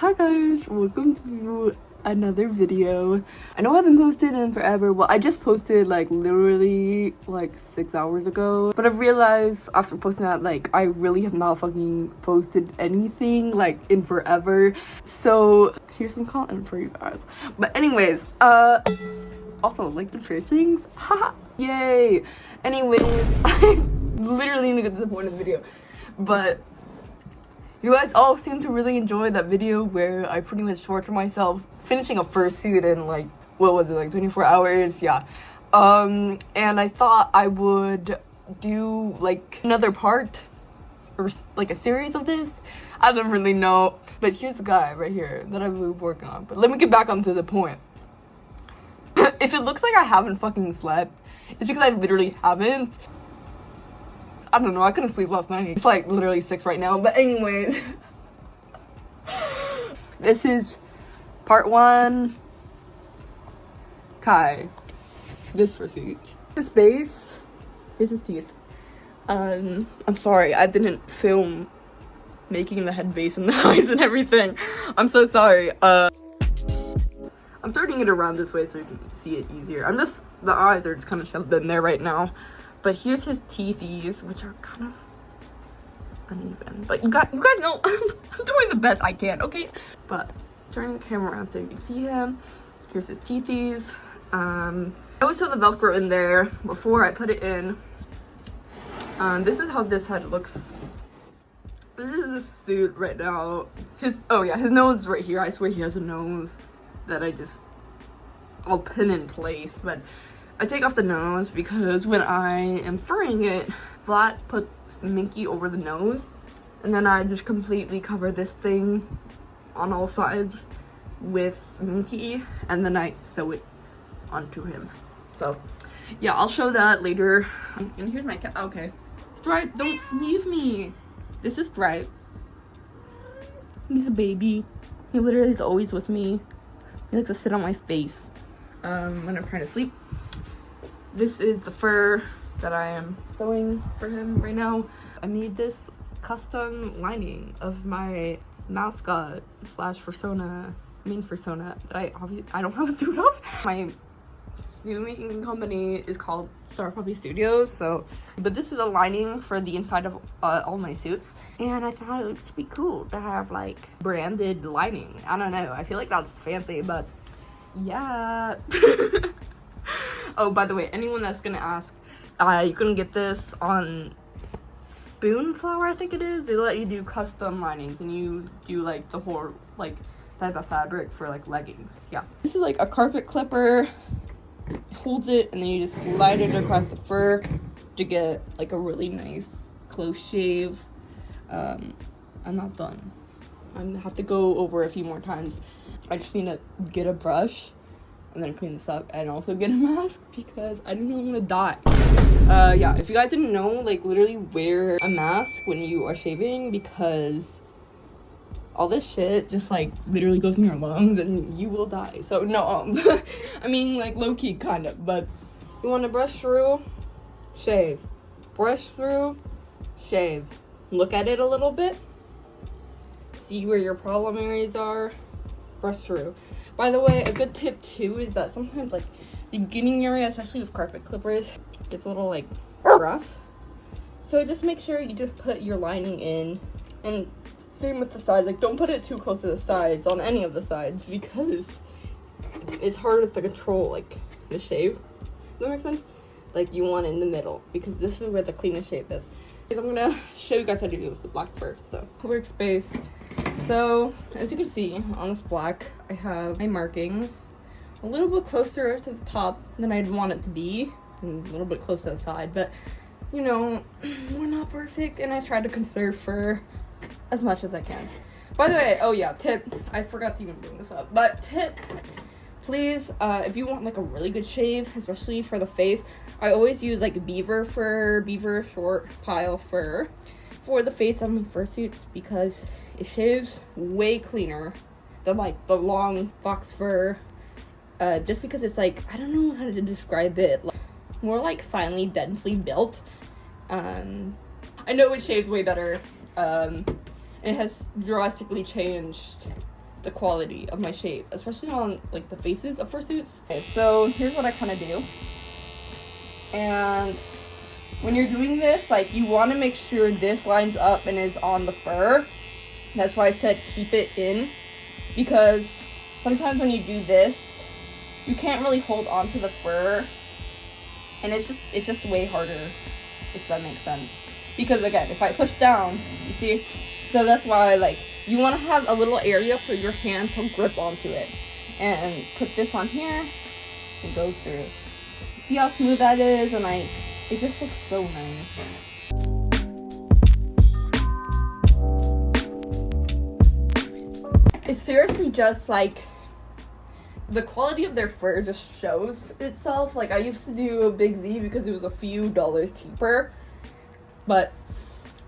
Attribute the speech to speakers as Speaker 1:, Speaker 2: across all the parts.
Speaker 1: Hi guys, welcome to another video. I know I haven't posted in forever. Well, I just posted like literally like 6 hours ago, but I've realized after posting that like I really have not fucking posted anything like in forever. So here's some content for you guys. But anyways, also like the piercings, haha, yay. Anyways, I literally need to get to the point of the video, but you guys all seem to really enjoy that video where I pretty much torture myself finishing a fursuit in like, what was it, like 24 hours? Yeah. And I thought I would do like another part or like a series of this. I don't really know, but here's the guy right here that I've been working on. But let me get back onto the point. If it looks like I haven't fucking slept, it's because I literally haven't. I don't know, I couldn't sleep last night. It's like literally 6 right now. But anyways, this is part 1. Kai, this fursuit. This base, here's his teeth. I'm sorry, I didn't film making the head base and the eyes and everything. I'm so sorry. I'm turning it around this way so you can see it easier. The eyes are just kind of shoved in there right now. But here's his teethies, which are kind of uneven. But you guys know I'm doing the best I can, okay? But turning the camera around so you can see him. Here's his teethies. I always throw the Velcro in there before I put it in. This is how this head looks. This is the suit right now. His nose is right here. I swear he has a nose that I'll pin in place, but I take off the nose because when I am furrying it, Flat puts Minky over the nose, and then I just completely cover this thing on all sides with Minky, and then I sew it onto him. So yeah, I'll show that later. And here's my cat. Okay, Stripe, don't leave me. This is Stripe. He's a baby. He literally is always with me. He likes to sit on my face when I'm trying to sleep. This is the fur that I am sewing for him right now. I made this custom lining of my mascot slash main fursona that I don't have a suit of. My suit making company is called Star Puppy Studios, but this is a lining for the inside of all my suits, and I thought it would be cool to have like branded lining. I don't know, I feel like that's fancy, but yeah. Oh, by the way, anyone that's gonna ask, you can get this on Spoonflower, I think it is. They let you do custom linings, and you do like the whole like type of fabric for like leggings. Yeah, this is like a carpet clipper. It holds it, and then you just slide it across the fur to get like a really nice close shave. I'm not done. I have to go over a few more times. I just need to get a brush and then clean this up and also get a mask because I don't know, I'm gonna die. Yeah, if you guys didn't know, like literally wear a mask when you are shaving because all this shit just like literally goes in your lungs and you will die. So no, I mean like low-key kind of, but you want to brush through, shave, brush through, shave, look at it a little bit, see where your problem areas are, brush through. By the way, a good tip too is that sometimes like the beginning area, especially with carpet clippers, gets a little like rough. So just make sure you just put your lining in, and same with the sides. Like don't put it too close to the sides on any of the sides because it's harder to control like the shave. Does that make sense? Like you want it in the middle because this is where the cleanest shape is. I'm gonna show you guys how to do it with the black fur. So workspace. So as you can see on this black, I have my markings a little bit closer to the top than I'd want it to be, and a little bit closer to the side, but you know, we're not perfect, and I try to conserve fur as much as I can. By the way, oh yeah, tip, I forgot to even bring this up, but tip, please, if you want like a really good shave, especially for the face, I always use like beaver short pile fur for the face of my fursuit because it shaves way cleaner than like the long fox fur, just because it's like, I don't know how to describe it, like, more like finely densely built. I know it shaves way better, and it has drastically changed the quality of my shape, especially on like the faces of fursuits. Okay, so here's what I kind of do. And when you're doing this, like, you want to make sure this lines up and is on the fur. That's why I said keep it in, because sometimes when you do this, you can't really hold on to the fur, and it's just way harder, if that makes sense. Because again, if I push down, you see, so that's why, like, you want to have a little area for your hand to grip onto it, and put this on here and go through. See how smooth that is, and like, it just looks so nice. It's seriously just like, the quality of their fur just shows itself. Like, I used to do a Big Z because it was a few dollars cheaper, but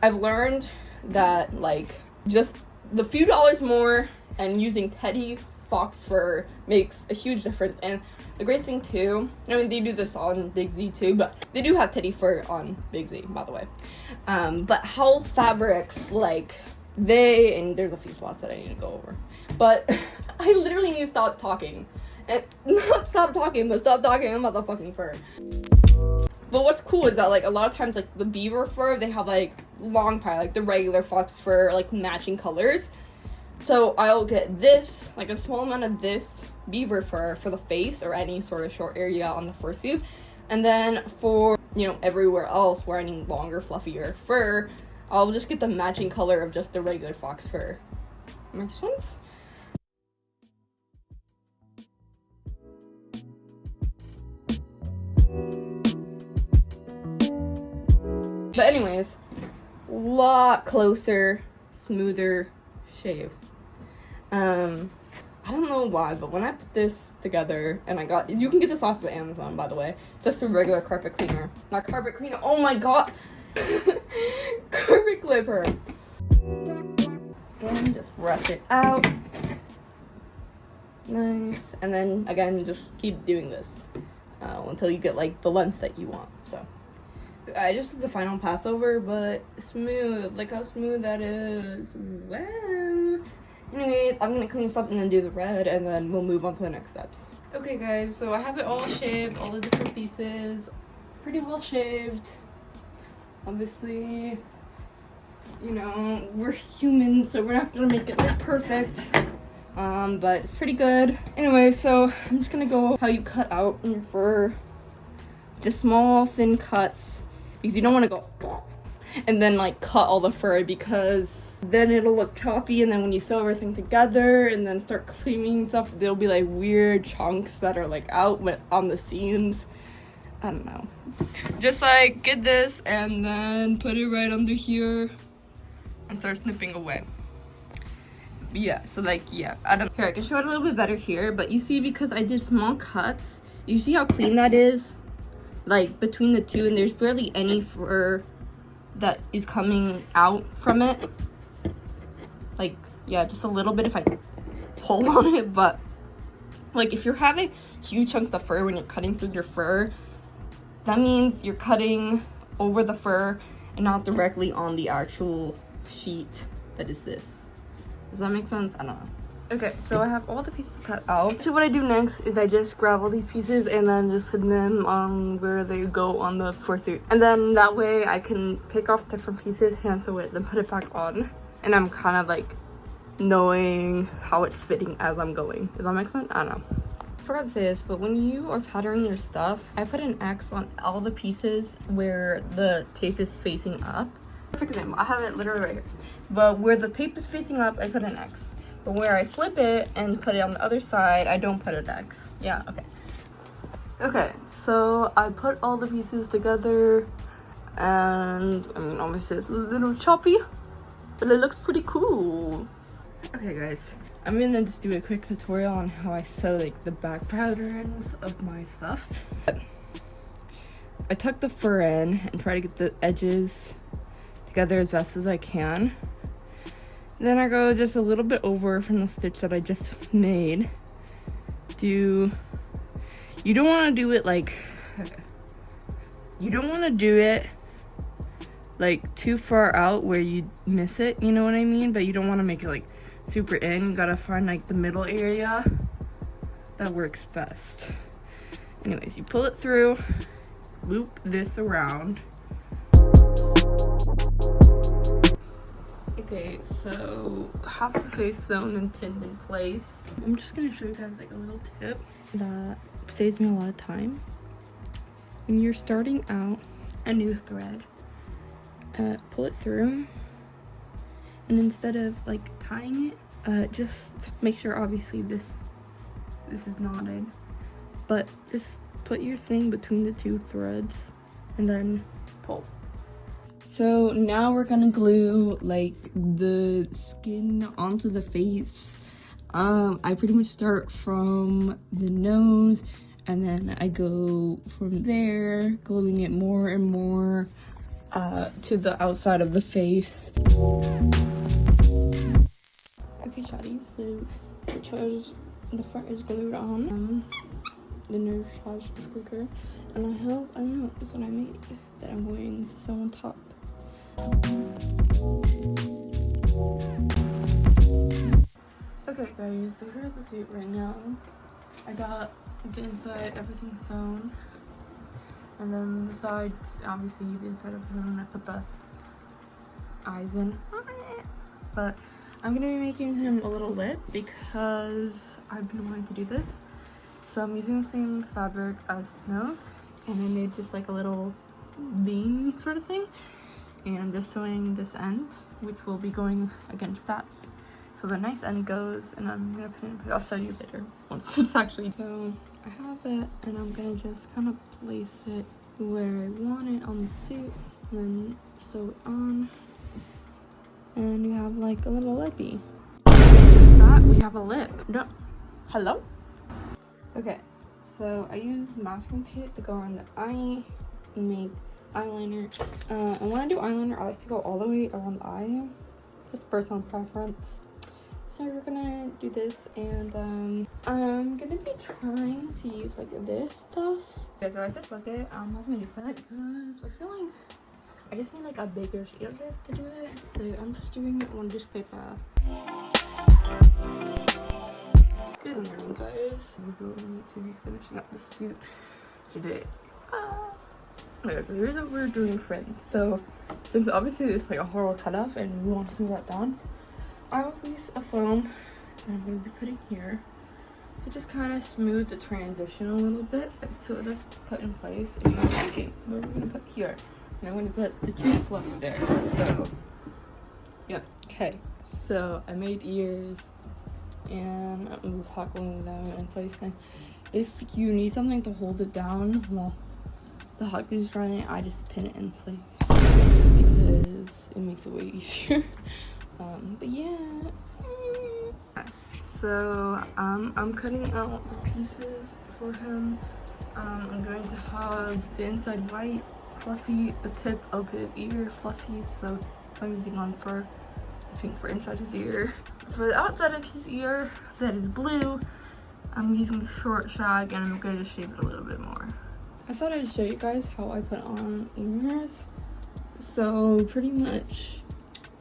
Speaker 1: I've learned that, like, just the few dollars more and using teddy fox fur makes a huge difference. And the great thing too, I mean, they do this on Big Z too, but they do have teddy fur on Big Z, by the way. But how fabrics, like, and there's a few spots that I need to go over, but I literally need to stop talking. And not stop talking, but stop talking about the fucking fur. But what's cool is that, like, a lot of times, like, the beaver fur, they have, like, long pile, like the regular fox fur, like, matching colors. So I'll get this, like, a small amount of this beaver fur for the face or any sort of short area on the fursuit. And then for, you know, everywhere else where I need longer, fluffier fur, I'll just get the matching color of just the regular fox fur. Makes sense? But anyways, lot closer, smoother shave. I don't know why, but when I put this together, and you can get this off of Amazon, by the way, just a regular carpet cleaner. Not carpet cleaner, oh my god! Carpet clipper. Again, just brush it out. Nice. And then, again, you just keep doing this until you get, like, the length that you want, so. I just did the final pass over, but smooth. Look how smooth that is. Wow. Anyways, I'm gonna clean this up and then do the red, and then we'll move on to the next steps. Okay, guys, so I have it all shaved, all the different pieces. Pretty well shaved. Obviously, you know, we're humans, so we're not gonna make it look perfect. But it's pretty good. Anyway, so I'm just gonna go how you cut out your fur. Just small, thin cuts. Because you don't want to go and then, like, cut all the fur, because then it'll look choppy, and then when you sew everything together and then start cleaning stuff, there'll be, like, weird chunks that are, like, out on the seams. I don't know. Just, like, get this and then put it right under here and start snipping away. Yeah, so, like, yeah, here, I can show it a little bit better here, but you see, because I did small cuts, you see how clean that is? Like, between the two, and there's barely any fur that is coming out from it. Like, yeah, just a little bit if I pull on it, but, like, if you're having huge chunks of fur when you're cutting through your fur, that means you're cutting over the fur and not directly on the actual sheet that is this. Does that make sense? I don't know. Okay, so I have all the pieces cut out. So what I do next is I just grab all these pieces and then just put them on where they go on the fursuit. And then that way I can pick off different pieces, hand sew it, then put it back on. And I'm kind of, like, knowing how it's fitting as I'm going. Does that make sense? I don't know. I forgot to say this, but when you are patterning your stuff, I put an X on all the pieces where the tape is facing up. Perfect example. I have it literally right here. But where the tape is facing up, I put an X. But where I flip it and put it on the other side, I don't put an X. Yeah, okay. Okay, so I put all the pieces together, and I mean, obviously it's a little choppy, but it looks pretty cool. Okay, guys, I'm gonna just do a quick tutorial on how I sew, like, the back patterns of my stuff. I tuck the fur in and try to get the edges together as best as I can. Then I go just a little bit over from the stitch that I just made. You don't want to do it like, like, too far out where you miss it, you know what I mean? But you don't want to make it, like, super in. You gotta find like the middle area that works best. Anyways, you pull it through, loop this around. Okay, so half the face sewn and pinned in place. I'm just gonna show you guys like a little tip that saves me a lot of time. When you're starting out a new thread, pull it through, and instead of like tying it, just make sure obviously this is knotted, but just put your thing between the two threads and then pull. So now we're gonna glue like the skin onto the face. I pretty much start from the nose and then I go from there, gluing it more and more to the outside of the face. Okay, shawty, so the front is glued on. The nose side is quicker, and I have a note that I made that I'm going to sew on top. Okay guys, so here's the suit right now. I got the inside, everything sewn, and then the sides, obviously the inside of the room, I put the eyes in. But I'm gonna be making him a little lip because I've been wanting to do this. So I'm using the same fabric as his nose, and I made just like a little bean sort of thing. And I'm just sewing this end, which will be going against that. So the nice end goes, and I'm gonna pin it, I'll show you later once it's actually. So I have it, and I'm gonna just kind of place it where I want it on the suit, and then sew it on. And you have like a little lippy. With that, we have a lip. No, hello? Okay, so I use masking tape to go around the eye and make eyeliner. And when I do eyeliner, I like to go all the way around the eye, just personal preference. So we're gonna do this, and I'm gonna be trying to use like this stuff. Okay, so I said fuck it, I'm not gonna use that because I feel like I just need like a bigger sheet of this to do it. So I'm just doing it on just paper. Good morning, guys. We're going to be finishing up the suit today. Okay, so here's what we're doing, friends. So since obviously there's like a horrible cutoff and we want to smooth that down, I have a piece of foam that I'm going to be putting here to just kind of smooth the transition a little bit. So that's put in place. And I'm thinking, what are we going to put here? And I'm going to put the cheek fluff there. So, yeah. Okay. So I made ears, and I'm hot-gluing them in place. And if you need something to hold it down while the hot glue is drying, I just pin it in place because it makes it way easier. But yeah. So I'm cutting out the pieces for him. I'm going to have the inside white, fluffy, the tip of his ear fluffy, so I'm using on for the pink for inside his ear. For the outside of his ear that is blue, I'm using short shag, and I'm going to shape it a little bit more. I thought I'd show you guys how I put on ears. So pretty much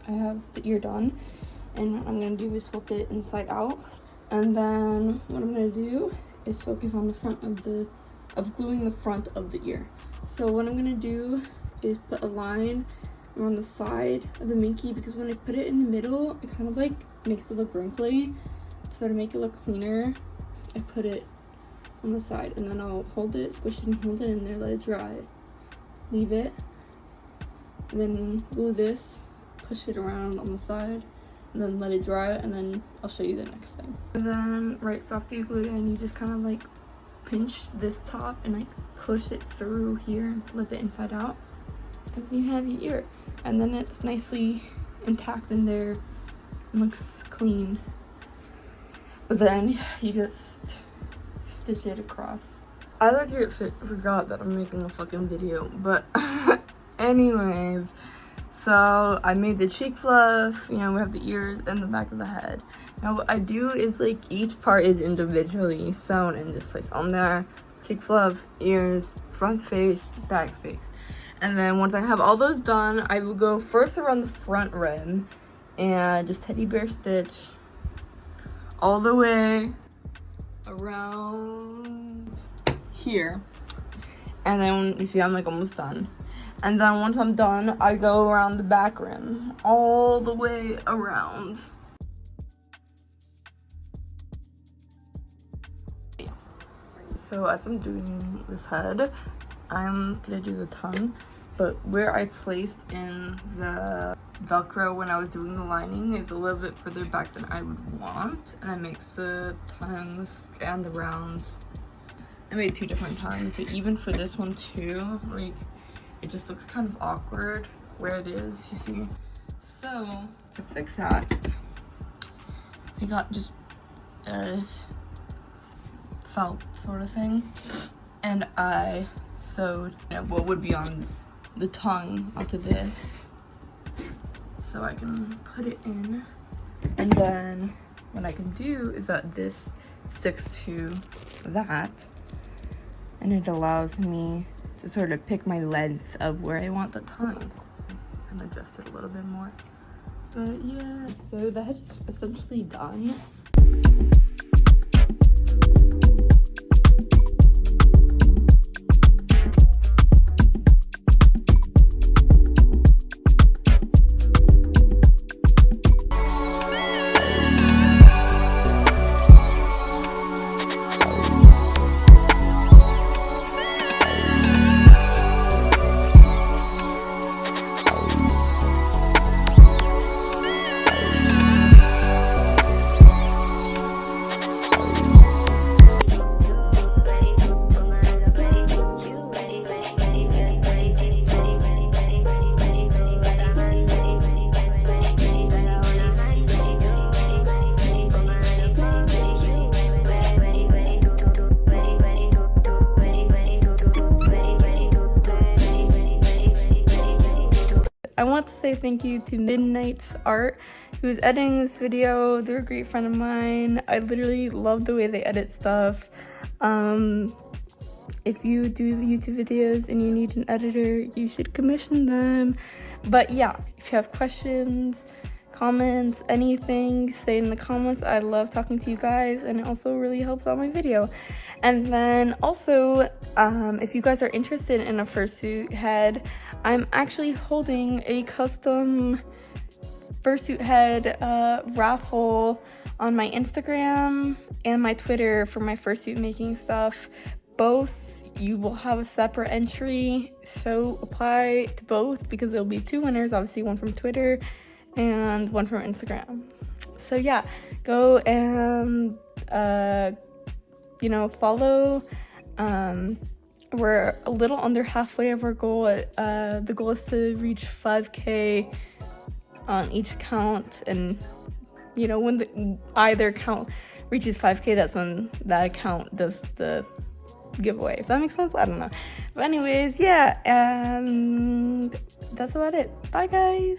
Speaker 1: I have the ear done, and what I'm going to do is flip it inside out, and then what I'm going to do is focus on the front of gluing the front of the ear. So what I'm going to do is put a line on the side of the minky, because when I put it in the middle, it kind of like makes it look wrinkly. So to make it look cleaner, I put it on the side, and then I'll hold it, squish it, and hold it in there, let it dry, leave it, and then glue this, push it around on the side, and then let it dry, and then I'll show you the next thing. And then, right, so after you glue it in, you just kind of like pinch this top and like push it through here and flip it inside out, and then you have your ear, and then it's nicely intact in there and looks clean. But then you just stitch it across. I legit forgot that I'm making a fucking video, but anyways, so I made the cheek fluff, you know, we have the ears and the back of the head. Now what I do is like each part is individually sewn in this place on there. Cheek fluff, ears, front face, back face. And then once I have all those done, I will go first around the front rim and just teddy bear stitch all the way around here. And then you see I'm like almost done. And then once I'm done, I go around the back rim all the way around. So as I'm doing this head, I'm gonna do the tongue, but where I placed in the Velcro when I was doing the lining is a little bit further back than I would want, and it makes the tongues and the rounds. I made 2 different tongues, but even for this one too, like, it just looks kind of awkward where it is, you see. So to fix that, I got just a felt sort of thing, and I sewed what would be on the tongue onto this, so I can put it in. And then what I can do is that this sticks to that, and it allows me to sort of pick my length of where I want the tongue and adjust it a little bit more. But yeah, so the head is essentially done. I want to say thank you to Midnight's Art, who's editing this video. They're a great friend of mine. I literally love the way they edit stuff. If you do YouTube videos and you need an editor, you should commission them. But yeah, if you have questions, comments, anything, say it in the comments. I love talking to you guys, and it also really helps out my video. And then also, if you guys are interested in a fursuit head, I'm actually holding a custom fursuit head raffle on my Instagram and my Twitter for my fursuit making stuff. Both, you will have a separate entry, so apply to both because there'll be 2 winners, obviously one from Twitter and one from Instagram. So yeah, go and follow. We're a little under halfway of our goal. The goal is to reach 5K on each account, and when either account reaches 5K, that's when that account does the giveaway. If that makes sense, I don't know. But anyways, yeah, and that's about it. Bye guys.